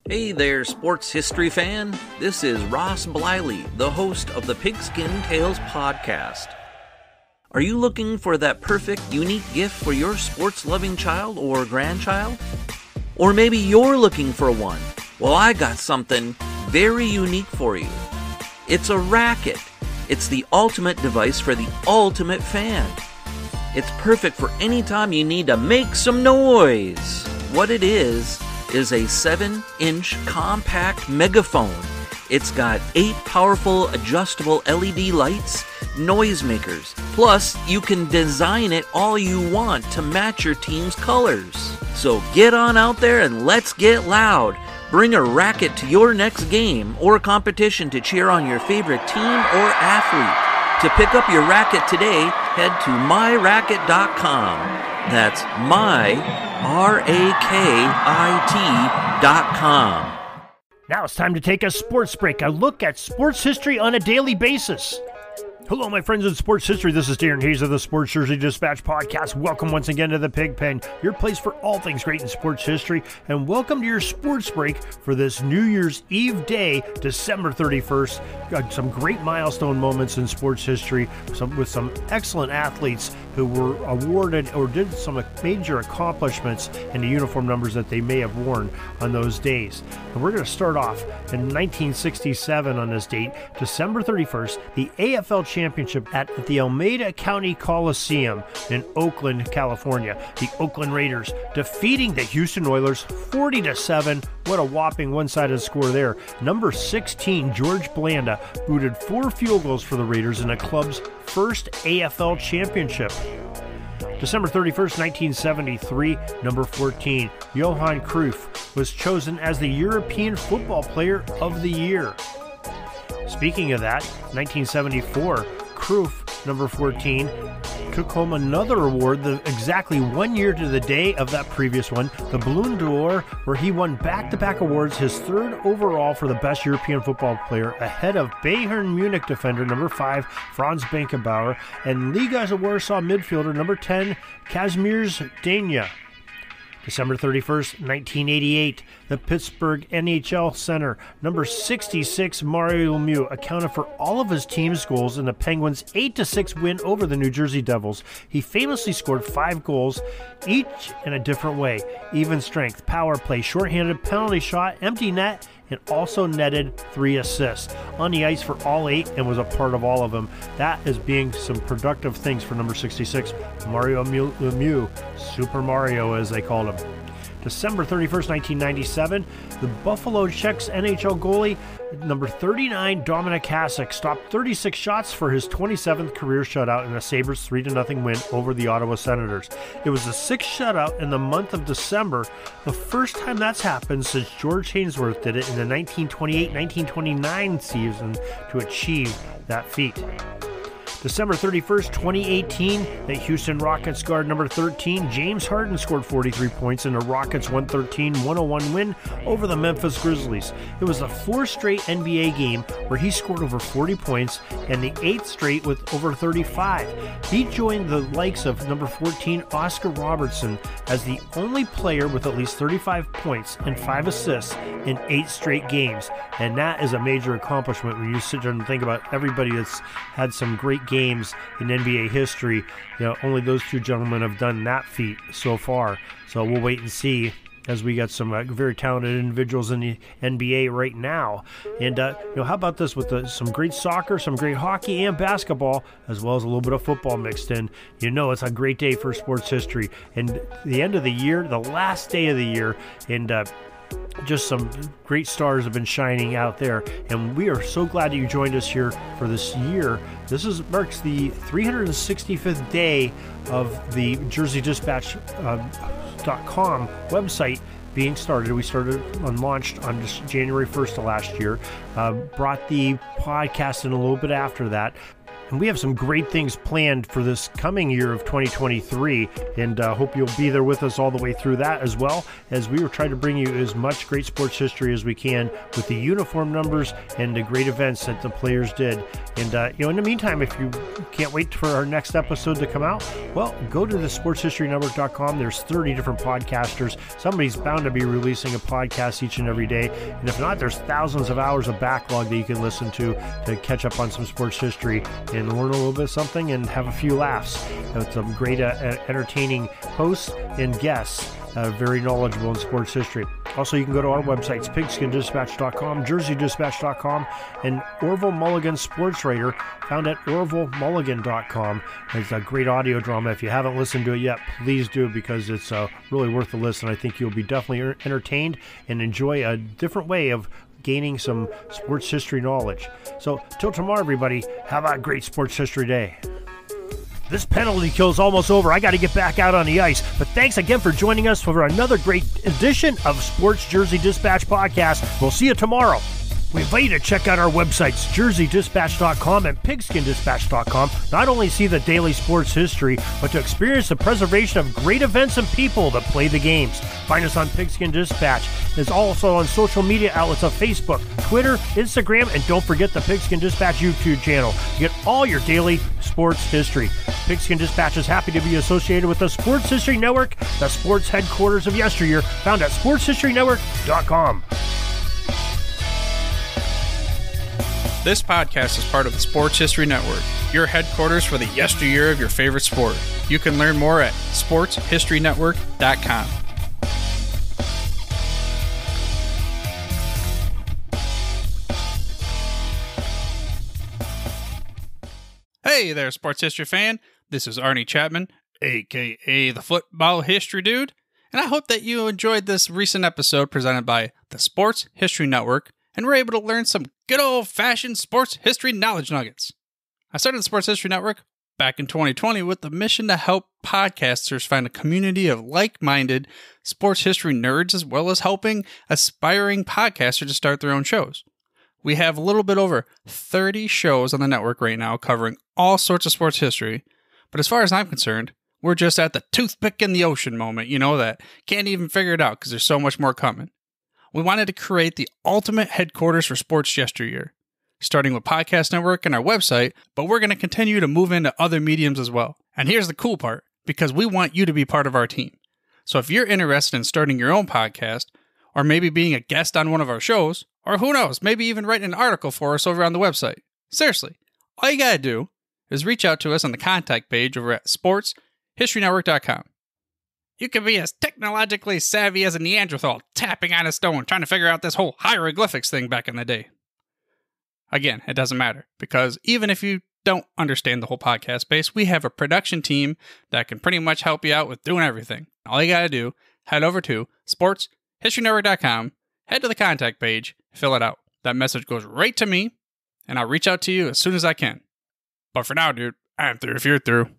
Hey there, sports history fan. This is Ross Bliley, the host of the Pigskin Tales podcast. Are you looking for that perfect, unique gift for your sports-loving child or grandchild? Or maybe you're looking for one. Well, I got something very unique for you. It's a racket. It's the ultimate device for the ultimate fan. It's perfect for any time you need to make some noise. What it is a 7-inch compact megaphone. It's got 8 powerful adjustable LED lights, noisemakers. Plus, you can design it all you want to match your team's colors. So get on out there and let's get loud. Bring a racket to your next game or competition to cheer on your favorite team or athlete. To pick up your racket today, head to myracket.com. That's myrakeit.com. Now it's time to take a sports break, a look at sports history on a daily basis. Hello, my friends in sports history. This is Darren Hayes of the Sports Jersey Dispatch podcast. Welcome once again to the Pig Pen, your place for all things great in sports history, and welcome to your sports break for this New Year's Eve day, December 31st. Got some great milestone moments in sports history with some excellent athletes who were awarded or did some major accomplishments in the uniform numbers that they may have worn on those days. And we're going to start off in 1967 on this date, December 31st, the AFL Championship at the Alameda County Coliseum in Oakland, California. The Oakland Raiders defeating the Houston Oilers 40-7. What a whopping one-sided score there. Number 16, George Blanda, booted 4 field goals for the Raiders in the club's first AFL championship. December 31st, 1973, number 14, Johan Cruyff was chosen as the European Football Player of the Year. Speaking of that, 1974, Cruyff, number 14, took home another award exactly 1 year to the day of that previous one, the Ballon d'Or, where he won back-to-back awards, his 3rd overall for the best European football player, ahead of Bayern Munich defender number 5, Franz Beckenbauer, and Liga Warsaw midfielder number 10, Kazimierz Dania. December 31st, 1988, the Pittsburgh NHL center, number 66, Mario Lemieux, accounted for all of his team's goals in the Penguins' 8-6 win over the New Jersey Devils. He famously scored 5 goals, each in a different way: even strength, power play, shorthanded, penalty shot, empty net, and also netted 3 assists on the ice for all 8 and was a part of all of them. That is being some productive things for number 66, Mario Lemieux, Super Mario as they called him. December 31st, 1997, the Buffalo Czechs NHL goalie, number 39, Dominik Hasek, stopped 36 shots for his 27th career shutout in the Sabres' 3-0 win over the Ottawa Senators. It was the 6th shutout in the month of December, the first time that's happened since George Hainsworth did it in the 1928-1929 season to achieve that feat. December 31st, 2018, the Houston Rockets guard number 13, James Harden, scored 43 points in the Rockets' 113-101 win over the Memphis Grizzlies. It was the 4th straight NBA game where he scored over 40 points and the 8th straight with over 35. He joined the likes of number 14, Oscar Robertson, as the only player with at least 35 points and 5 assists in 8 straight games. And that is a major accomplishment when you sit there and think about everybody that's had some great games in NBA history. You know, only those 2 gentlemen have done that feat so far. So we'll wait and see, as we got some very talented individuals in the NBA right now. And how about this with some great soccer, some great hockey and basketball, as well as a little bit of football mixed in. It's a great day for sports history. And the end of the year, the last day of the year, and just some great stars have been shining out there, and we are so glad that you joined us here for this year. This marks the 365th day of the JerseyDispatch.com website being started. We started and launched on just January 1st of last year. Brought the podcast in a little bit after that. And we have some great things planned for this coming year of 2023, and hope you'll be there with us all the way through that, as well as we will try to bring you as much great sports history as we can with the uniform numbers and the great events that the players did. And in the meantime, if you can't wait for our next episode to come out, well, go to the sportshistorynetwork.com. There's 30 different podcasters. Somebody's bound to be releasing a podcast each and every day, and if not, there's thousands of hours of backlog that you can listen to catch up on some sports history and learn a little bit of something and have a few laughs with some great entertaining hosts and guests, very knowledgeable in sports history. Also, you can go to our websites, pigskindispatch.com, jerseydispatch.com, and Orville Mulligan Sports Writer, found at orvillemulligan.com. It's a great audio drama. If you haven't listened to it yet, please do, because it's really worth the listen. I think you'll be definitely entertained and enjoy a different way of gaining some sports history knowledge. So, till tomorrow, everybody, have a great sports history day. This penalty kill is almost over. I got to get back out on the ice. But thanks again for joining us for another great edition of Sports Jersey Dispatch Podcast. We'll see you tomorrow. We invite you to check out our websites, jerseydispatch.com and pigskindispatch.com. Not only see the daily sports history, but to experience the preservation of great events and people that play the games. Find us on Pigskin Dispatch. It's also on social media outlets of Facebook, Twitter, Instagram, and don't forget the Pigskin Dispatch YouTube channel. You get all your daily sports history. Pigskin Dispatch is happy to be associated with the Sports History Network, the sports headquarters of yesteryear, found at sportshistorynetwork.com. This podcast is part of the Sports History Network, your headquarters for the yesteryear of your favorite sport. You can learn more at sportshistorynetwork.com. Hey there, sports history fan. This is Arnie Chapman, aka the Football History Dude, and I hope that you enjoyed this recent episode presented by the Sports History Network and were able to learn some good old-fashioned sports history knowledge nuggets. I started the Sports History Network back in 2020 with the mission to help podcasters find a community of like-minded sports history nerds, as well as helping aspiring podcasters to start their own shows. We have a little bit over 30 shows on the network right now covering all sorts of sports history, but as far as I'm concerned, we're just at the toothpick in the ocean moment, that can't even figure it out because there's so much more coming. We wanted to create the ultimate headquarters for sports yesteryear, starting with Podcast Network and our website, but we're going to continue to move into other mediums as well. And here's the cool part, because we want you to be part of our team. So if you're interested in starting your own podcast, or maybe being a guest on one of our shows, or who knows, maybe even writing an article for us over on the website. Seriously, all you gotta do is reach out to us on the contact page over at sportshistorynetwork.com. You can be as technologically savvy as a Neanderthal tapping on a stone trying to figure out this whole hieroglyphics thing back in the day. Again, it doesn't matter, because even if you don't understand the whole podcast space, we have a production team that can pretty much help you out with doing everything. All you gotta do, head over to sportshistorynetwork.com, head to the contact page, fill it out. That message goes right to me, and I'll reach out to you as soon as I can. But for now, dude, I'm through if you're through.